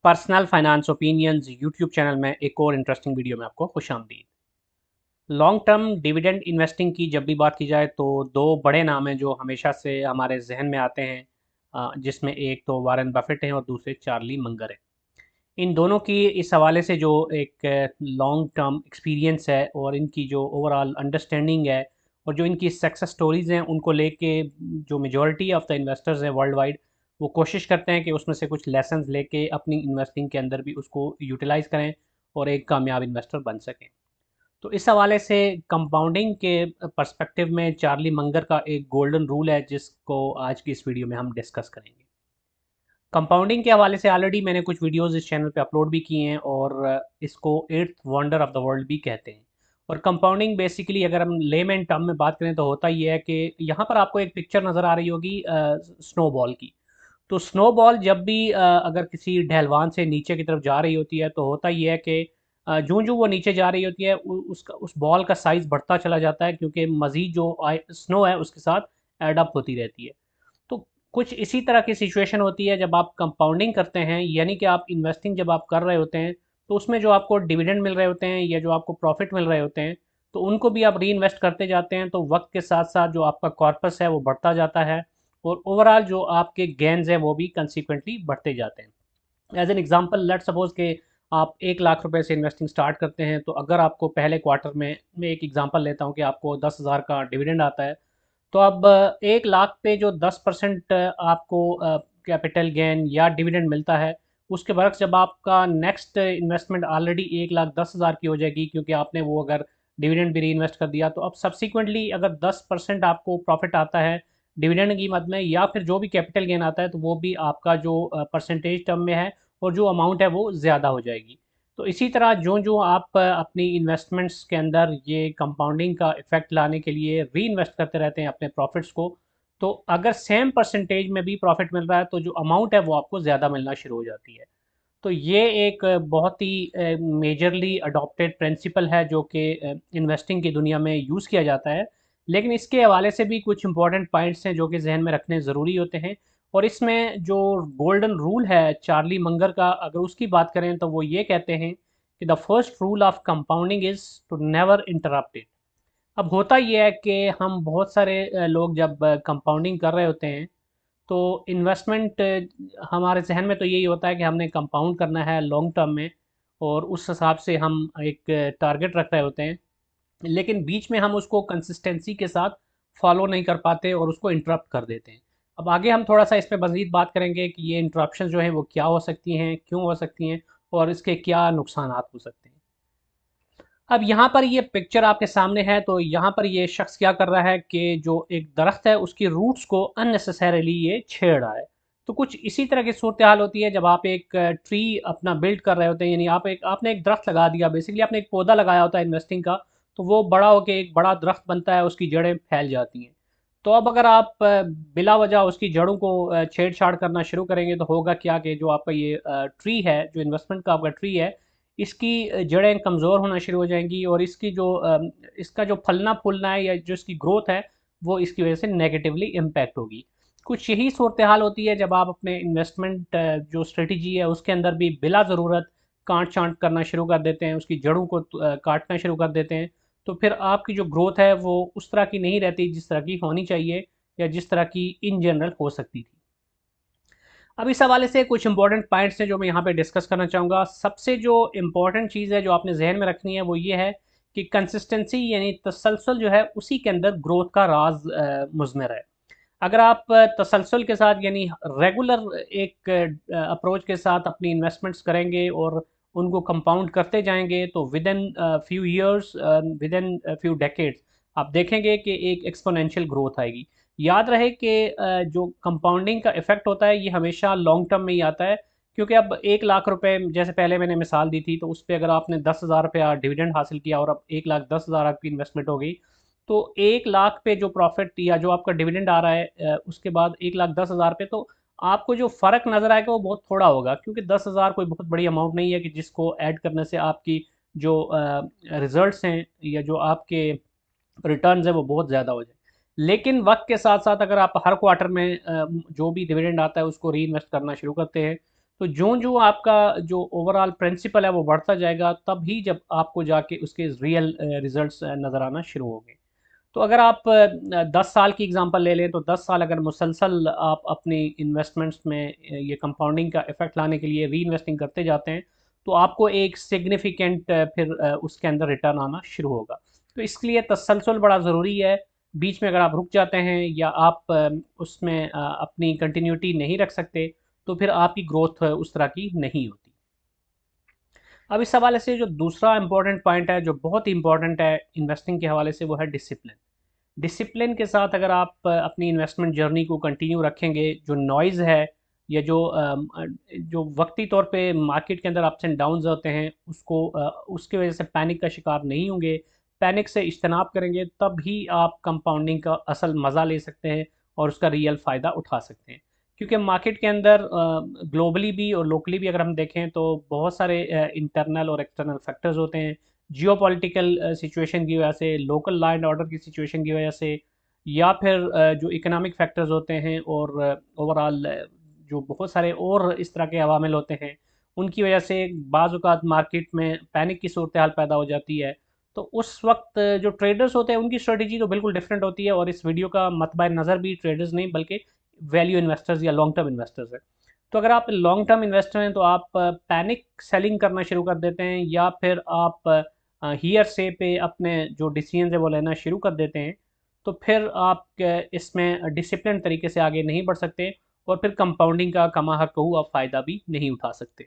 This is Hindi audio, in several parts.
Personal finance opinions YouTube channel में एक और इंटरेस्टिंग वीडियो में आपको खुशामदीद। लॉन्ग टर्म डिविडेंड इन्वेस्टिंग की जब भी बात की जाए तो दो बड़े नाम हैं जो हमेशा से हमारे जहन में आते हैं, जिसमें एक तो वारेन बफेट हैं और दूसरे चार्ली मंगर हैं। इन दोनों की इस हवाले से जो एक लॉन्ग टर्म एक्सपीरियंस है और इनकी जो ओवरऑल अंडरस्टैंडिंग है और जो इनकी सक्सेस स्टोरीज़ हैं उनको लेके जो मेजॉरिटी ऑफ द इन्वेस्टर्स हैं वर्ल्ड वाइड वो कोशिश करते हैं कि उसमें से कुछ लेसन्स लेके अपनी इन्वेस्टिंग के अंदर भी उसको यूटिलाइज़ करें और एक कामयाब इन्वेस्टर बन सकें। तो इस हवाले से कंपाउंडिंग के पर्सपेक्टिव में चार्ली मंगर का एक गोल्डन रूल है जिसको आज की इस वीडियो में हम डिस्कस करेंगे। कंपाउंडिंग के हवाले से ऑलरेडी मैंने कुछ वीडियोस इस चैनल पे अपलोड भी किए हैं और इसको eighth wonder of the world भी कहते हैं। और कंपाउंडिंग बेसिकली अगर हम लेमैन टर्म में बात करें तो होता ये है कि यहाँ पर आपको एक पिक्चर नज़र आ रही होगी स्नोबॉल की। तो स्नोबॉल जब भी अगर किसी ढलवान से नीचे की तरफ जा रही होती है तो होता ये है कि जूं वो नीचे जा रही होती है उसका उस बॉल का साइज़ बढ़ता चला जाता है क्योंकि मज़ीद जो स्नो है उसके साथ एडअप होती रहती है। तो कुछ इसी तरह की सिचुएशन होती है जब आप कंपाउंडिंग करते हैं, यानी कि आप इन्वेस्टिंग जब आप कर रहे होते हैं तो उसमें जो आपको डिविडेंड मिल रहे होते हैं या जो आपको प्रॉफिट मिल रहे होते हैं तो उनको भी आप री इन्वेस्ट करते जाते हैं। तो वक्त के साथ साथ जो आपका कॉर्पस है वो बढ़ता जाता है और ओवरऑल जो आपके गेन्स हैं वो भी कंसिक्वेंटली बढ़ते जाते हैं। As an example let suppose के आप 1 लाख रुपए से इन्वेस्टिंग स्टार्ट करते हैं, तो अगर आपको पहले क्वार्टर में मैं एक एग्जांपल लेता हूँ कि आपको 10,000 का डिविडेंड आता है, तो अब 1 लाख पे जो 10% आपको कैपिटल गेन या डिविडेंड मिलता है, उसके बरक्स जब आपका नेक्स्ट इन्वेस्टमेंट ऑलरेडी 1,10,000 की हो जाएगी क्योंकि आपने वो अगर डिविडेंड भी री इन्वेस्ट कर दिया, तो अब सब्सिक्वेंटली अगर 10% आपको प्रॉफिट आता है डिविडेंड की मद में या फिर जो भी कैपिटल गेन आता है तो वो भी आपका जो परसेंटेज टर्म में है और जो अमाउंट है वो ज़्यादा हो जाएगी। तो इसी तरह जो जो आप अपनी इन्वेस्टमेंट्स के अंदर ये कंपाउंडिंग का इफेक्ट लाने के लिए री इन्वेस्ट करते रहते हैं अपने प्रॉफिट्स को, तो अगर सेम परसेंटेज में भी प्रॉफिट मिल रहा है तो जो अमाउंट है वो आपको ज़्यादा मिलना शुरू हो जाती है। तो ये एक बहुत ही मेजरली अडॉप्टेड प्रिंसिपल है जो कि इन्वेस्टिंग की दुनिया में यूज़ किया जाता है। लेकिन इसके हवाले से भी कुछ इंपॉर्टेंट पॉइंट्स हैं जो कि जहन में रखने ज़रूरी होते हैं। और इसमें जो गोल्डन रूल है चार्ली मंगर का, अगर उसकी बात करें तो वो ये कहते हैं कि the first rule of compounding is to never interrupt it. अब होता ये है कि हम बहुत सारे लोग जब कंपाउंडिंग कर रहे होते हैं तो इन्वेस्टमेंट हमारे जहन में तो यही होता है कि हमने कंपाउंड करना है लॉन्ग टर्म में और उस हिसाब से हम एक टारगेट रख रहे होते हैं। लेकिन बीच में हम उसको कंसिस्टेंसी के साथ फॉलो नहीं कर पाते और उसको इंटरप्ट कर देते हैं। अब आगे हम थोड़ा सा इस पे मज़ीद बात करेंगे कि ये इंटरप्शन जो हैं वो क्या हो सकती हैं, क्यों हो सकती हैं और इसके क्या नुकसानात हो सकते हैं। अब यहाँ पर ये पिक्चर आपके सामने है, तो यहाँ पर ये शख्स क्या कर रहा है कि जो एक दरख्त है उसकी रूट्स को अननेसेसरीली ये छेड़ रहा है। तो कुछ इसी तरह की सूरत हाल होती है जब आप एक ट्री अपना बिल्ड कर रहे होते हैं, यानी आपने एक दरख्त लगा दिया, बेसिकली आपने एक पौधा लगाया होता है इन्वेस्टिंग का, तो वो बड़ा होकर एक बड़ा दरख्त बनता है, उसकी जड़ें फैल जाती हैं। तो अब अगर आप बिला वजह उसकी जड़ों को छेड़छाड़ करना शुरू करेंगे तो होगा क्या कि जो आपका ये ट्री है, जो इन्वेस्टमेंट का आपका ट्री है, इसकी जड़ें कमज़ोर होना शुरू हो जाएंगी और इसकी जो इसका जो फलना फूलना है या जो इसकी ग्रोथ है वो इसकी वजह से नेगेटिवली इम्पैक्ट होगी। कुछ यही सूरत हाल होती है जब आप अपने इन्वेस्टमेंट जो स्ट्रेटजी है उसके अंदर भी बिला ज़रूरत काट छांट करना शुरू कर देते हैं, उसकी जड़ों को काटना शुरू कर देते हैं। तो फिर आपकी जो ग्रोथ है वो उस तरह की नहीं रहती जिस तरह की होनी चाहिए या जिस तरह की इन जनरल हो सकती थी। अब इस हवाले से कुछ इंपॉर्टेंट पॉइंट्स हैं जो मैं यहाँ पे डिस्कस करना चाहूँगा। सबसे जो इम्पॉर्टेंट चीज़ है जो आपने जहन में रखनी है वो ये है कि कंसिस्टेंसी यानी तसलसल जो है उसी के अंदर ग्रोथ का राज मुज़मर है। अगर आप तसलसल के साथ यानी रेगुलर एक अप्रोच के साथ अपनी इन्वेस्टमेंट्स करेंगे और उनको कंपाउंड करते जाएंगे तो with in few years, with in few decades आप देखेंगे कि एक एक्सपोनेंशियल ग्रोथ आएगी। याद रहे कि जो कंपाउंडिंग का इफेक्ट होता है ये हमेशा लॉन्ग टर्म में ही आता है, क्योंकि अब 1 लाख रुपए जैसे पहले मैंने मिसाल दी थी, तो उस पर अगर आपने 10,000 रुपया डिविडेंड हासिल किया और अब 1,10,000 आपकी इन्वेस्टमेंट हो गई, तो 1 लाख पे जो प्रॉफिट या जो आपका डिविडेंड आ रहा है उसके बाद 1,10,000 पे, तो आपको जो फ़र्क नज़र आएगा वो बहुत थोड़ा होगा, क्योंकि 10,000 कोई बहुत बड़ी अमाउंट नहीं है कि जिसको ऐड करने से आपकी जो रिजल्ट्स हैं या जो आपके रिटर्न्स है वो बहुत ज़्यादा हो जाए। लेकिन वक्त के साथ साथ अगर आप हर क्वार्टर में जो भी डिविडेंड आता है उसको री इन्वेस्ट करना शुरू करते हैं तो जो आपका जो ओवरऑल प्रिंसिपल है वो बढ़ता जाएगा, तब ही जब आपको जाके उसके रियल रिजल्ट्स नज़र आना शुरू होंगे। तो अगर आप 10 साल की एग्जांपल ले लें, तो 10 साल अगर मुसलसल आप अपनी इन्वेस्टमेंट्स में ये कंपाउंडिंग का इफेक्ट लाने के लिए री इन्वेस्टिंग करते जाते हैं, तो आपको एक सिग्निफिकेंट फिर उसके अंदर रिटर्न आना शुरू होगा। तो इसके लिए तसलसल बड़ा ज़रूरी है। बीच में अगर आप रुक जाते हैं या आप उसमें अपनी कंटिन्यूटी नहीं रख सकते, तो फिर आपकी ग्रोथ उस तरह की नहीं होती। अब इस हवाले से जो दूसरा इंपॉर्टेंट पॉइंट है, जो बहुत ही इंपॉर्टेंट है इन्वेस्टिंग के हवाले से, वो है डिसिप्लिन। डिसिप्लिन के साथ अगर आप अपनी इन्वेस्टमेंट जर्नी को कंटिन्यू रखेंगे, जो नॉइज़ है या जो वक्ती तौर पे मार्केट के अंदर अप्स एंड डाउन्स होते हैं, उसकी वजह से पैनिक का शिकार नहीं होंगे, पैनिक से इज्तनाब करेंगे, तब ही आप कंपाउंडिंग का असल मज़ा ले सकते हैं और उसका रियल फ़ायदा उठा सकते हैं। क्योंकि मार्केट के अंदर ग्लोबली भी और लोकली भी अगर हम देखें, तो बहुत सारे इंटरनल और एक्सटर्नल फैक्टर्स होते हैं। जियोपॉलिटिकल सिचुएशन की वजह से, लोकल लॉ एंड ऑर्डर की सिचुएशन की वजह से, या फिर जो इकोनॉमिक फैक्टर्स होते हैं, और ओवरऑल जो बहुत सारे और इस तरह के अवामिल होते हैं, उनकी वजह से बाज़ औक़ात मार्केट में पैनिक की सूरत हाल पैदा हो जाती है। तो उस वक्त जो ट्रेडर्स होते हैं, उनकी स्ट्रेटजी तो बिल्कुल डिफरेंट होती है, और इस वीडियो का मतबा नज़र भी ट्रेडर्स नहीं बल्कि वैल्यू इन्वेस्टर्स या लॉन्ग टर्म इन्वेस्टर्स हैं। तो अगर आप लॉन्ग टर्म इन्वेस्टर हैं, तो आप पैनिक सेलिंग करना शुरू कर देते हैं, या फिर आप हियर से पे अपने जो डिसीजन है वो लेना शुरू कर देते हैं, तो फिर आप इसमें डिसिप्लिन तरीके से आगे नहीं बढ़ सकते, और फिर कंपाउंडिंग का कमा हक कहूँ आप फ़ायदा भी नहीं उठा सकते।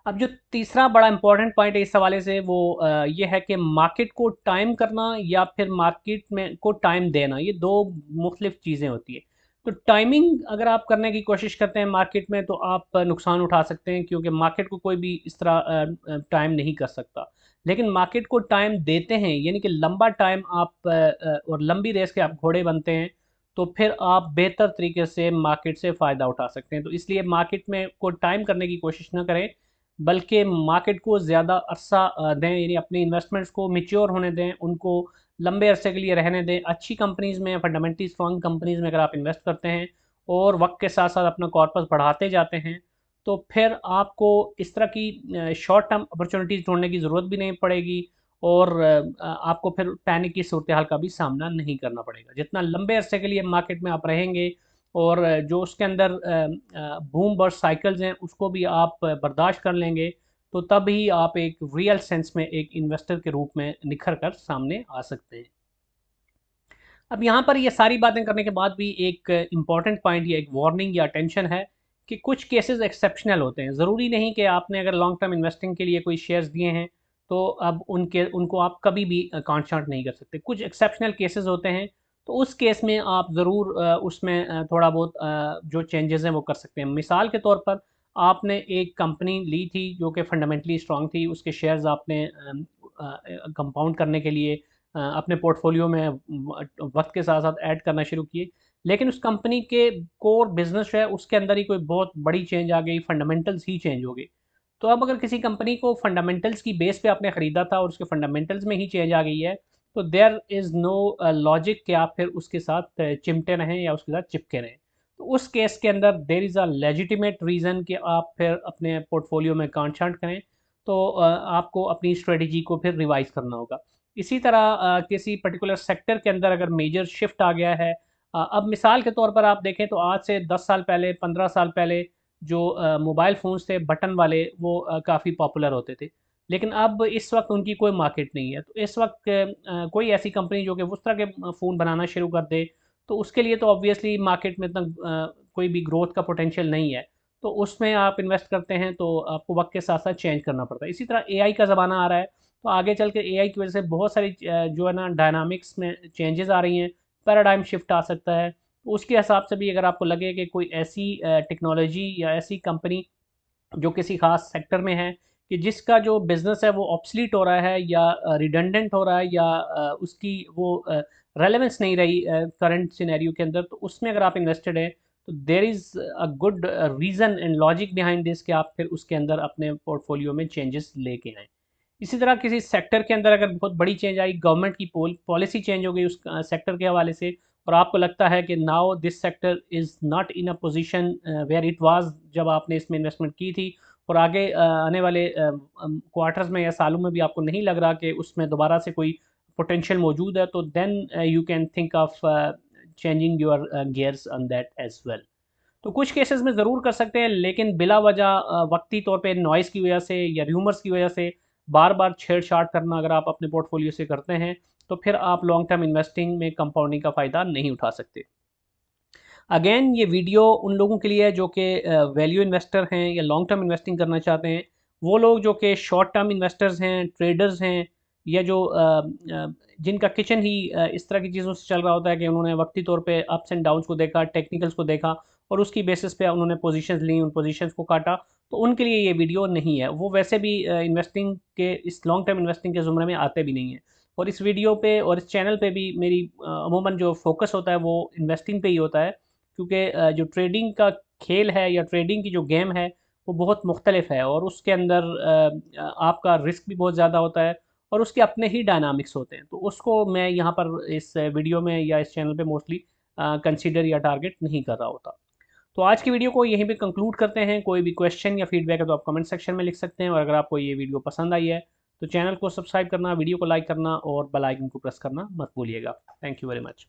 अब जो तीसरा बड़ा इंपॉर्टेंट पॉइंट है इस हवाले से, वो ये है कि मार्केट को टाइम करना या फिर मार्केट में को टाइम देना, ये दो मुख्तलिफ चीज़ें होती है। तो टाइमिंग अगर आप करने की कोशिश करते हैं मार्केट में, तो आप नुकसान उठा सकते हैं, क्योंकि मार्केट को कोई भी इस तरह टाइम नहीं कर सकता। लेकिन मार्केट को टाइम देते हैं, यानी कि लंबा टाइम आप और लंबी रेस के आप घोड़े बनते हैं, तो फिर आप बेहतर तरीके से मार्केट से फ़ायदा उठा सकते हैं। तो इसलिए मार्केट में को टाइम करने की कोशिश ना करें, बल्कि मार्केट को ज़्यादा अरसा दें, यानी अपनी इन्वेस्टमेंट्स को मैच्योर होने दें, उनको लंबे अरसे के लिए रहने दें। अच्छी कंपनीज़ में, फंडामेंटली स्ट्रॉन्ग कंपनीज़ में अगर आप इन्वेस्ट करते हैं और वक्त के साथ साथ अपना कॉर्पस बढ़ाते जाते हैं, तो फिर आपको इस तरह की शॉर्ट टर्म अपॉर्चुनिटीज़ ढूंढने की ज़रूरत भी नहीं पड़ेगी, और आपको फिर पैनिक की सूरत हाल का भी सामना नहीं करना पड़ेगा। जितना लंबे अरसे के लिए मार्केट में आप रहेंगे, और जो उसके अंदर बूम बस्ट साइकिल्स हैं उसको भी आप बर्दाश्त कर लेंगे, तो तब ही आप एक रियल सेंस में एक इन्वेस्टर के रूप में निखर कर सामने आ सकते हैं। अब यहाँ पर ये सारी बातें करने के बाद भी एक इम्पॉर्टेंट पॉइंट या एक वार्निंग या अटेंशन है, कि कुछ केसेस एक्सेप्शनल होते हैं। ज़रूरी नहीं कि आपने अगर लॉन्ग टर्म इन्वेस्टिंग के लिए कोई शेयर्स दिए हैं, तो अब उनको आप कभी भी काउंट नहीं कर सकते। कुछ एक्सेप्शनल केसेस होते हैं, तो उस केस में आप ज़रूर उसमें थोड़ा बहुत जो चेंजेस हैं वो कर सकते हैं। मिसाल के तौर पर, आपने एक कंपनी ली थी जो कि फंडामेंटली स्ट्रांग थी, उसके शेयर्स आपने कंपाउंड करने के लिए अपने पोर्टफोलियो में वक्त के साथ साथ ऐड करना शुरू किए, लेकिन उस कंपनी के कोर बिजनेस है उसके अंदर ही कोई बहुत बड़ी चेंज आ गई, फंडामेंटल्स ही चेंज हो गए। तो अब अगर किसी कंपनी को फंडामेंटल्स की बेस पे आपने ख़रीदा था और उसके फंडामेंटल्स में ही चेंज आ गई है, तो देयर इज़ नो लॉजिक कि आप फिर उसके साथ चिमटे रहें या उसके साथ चिपके रहें। तो उस केस के अंदर there is a legitimate reason कि आप फिर अपने पोर्टफोलियो में कांट छांट करें, तो आपको अपनी स्ट्रेटजी को फिर रिवाइज करना होगा। इसी तरह किसी पर्टिकुलर सेक्टर के अंदर अगर मेजर शिफ्ट आ गया है, अब मिसाल के तौर पर आप देखें, तो आज से 10 साल पहले, 15 साल पहले जो मोबाइल फ़ोन्स थे बटन वाले, वो काफ़ी पॉपुलर होते थे। लेकिन अब इस वक्त उनकी कोई मार्केट नहीं है। तो इस वक्त कोई ऐसी कंपनी जो कि उस तरह के फ़ोन बनाना शुरू कर दे, तो उसके लिए तो ऑब्वियसली मार्केट में इतना कोई भी ग्रोथ का पोटेंशियल नहीं है। तो उसमें आप इन्वेस्ट करते हैं, तो आपको वक्त के साथ साथ चेंज करना पड़ता है। इसी तरह एआई का ज़माना आ रहा है, तो आगे चल के एआई की वजह से बहुत सारी जो है ना डायनामिक्स में चेंजेस आ रही हैं, पैराडाइम शिफ्ट आ सकता है। तो उसके हिसाब से भी अगर आपको लगे कि कोई ऐसी टेक्नोलॉजी या ऐसी कंपनी जो किसी खास सेक्टर में है, कि जिसका जो बिज़नेस है वो ऑब्सलीट हो रहा है या रिडंडेंट हो रहा है, या उसकी वो रेलेवेंस नहीं रही करंट सिनेरियो के अंदर, तो उसमें अगर आप इन्वेस्टेड हैं, तो there is a good reason and logic behind this कि आप फिर उसके अंदर अपने पोर्टफोलियो में चेंजेस लेके आएँ। इसी तरह किसी सेक्टर के अंदर अगर बहुत बड़ी चेंज आई, गवर्नमेंट की पॉलिसी चेंज हो गई उस सेक्टर के हवाले से, और आपको लगता है कि now this sector is not in a position where it was जब आपने इसमें इन्वेस्टमेंट की थी, और आगे आने वाले क्वार्टर्स में या सालों में भी आपको नहीं लग रहा कि उसमें दोबारा से कोई पोटेंशियल मौजूद है, तो then you can think of changing your gears on that as well. तो कुछ केसेस में ज़रूर कर सकते हैं, लेकिन बिला वजह वक्ती तौर पे नॉइज़ की वजह से या र्यूमर्स की वजह से बार बार छेड़छाड़ करना अगर आप अपने पोर्टफोलियो से करते हैं, तो फिर आप लॉन्ग टर्म इन्वेस्टिंग में कंपाउंडिंग का फ़ायदा नहीं उठा सकते। अगेन ये वीडियो उन लोगों के लिए है जो कि वैल्यू इन्वेस्टर हैं या लॉन्ग टर्म इन्वेस्टिंग करना चाहते हैं। वो लोग जो कि शॉर्ट टर्म इन्वेस्टर्स हैं, ट्रेडर्स हैं, या जो जिनका किचन ही इस तरह की चीज़ों से चल रहा होता है कि उन्होंने वक्ती तौर पे अप्स एंड डाउन्स को देखा, टेक्निकल्स को देखा और उसकी बेसिस पे उन्होंने पोजीशंस ली, उन पोजीशंस को काटा, तो उनके लिए ये वीडियो नहीं है। वो वैसे भी इन्वेस्टिंग के इस लॉन्ग टर्म इन्वेस्टिंग के ज़ुमरे में आते भी नहीं हैं। और इस वीडियो पे और इस चैनल पे भी मेरी अमूमन जो फोकस होता है वो इन्वेस्टिंग पे ही होता है, क्योंकि जो ट्रेडिंग का खेल है या ट्रेडिंग की जो गेम है वो बहुत मुख्तलिफ है, और उसके अंदर आपका रिस्क भी बहुत ज़्यादा होता है और उसके अपने ही डायनामिक्स होते हैं। तो उसको मैं यहाँ पर इस वीडियो में या इस चैनल पे मोस्टली कंसीडर या टारगेट नहीं कर रहा होता। तो आज की वीडियो को यहीं पे कंक्लूड करते हैं। कोई भी क्वेश्चन या फीडबैक है तो आप कमेंट सेक्शन में लिख सकते हैं, और अगर आपको ये वीडियो पसंद आई है तो चैनल को सब्सक्राइब करना, वीडियो को लाइक करना और बेल आइकन को प्रेस करना मत भूलिएगा। Thank you very much.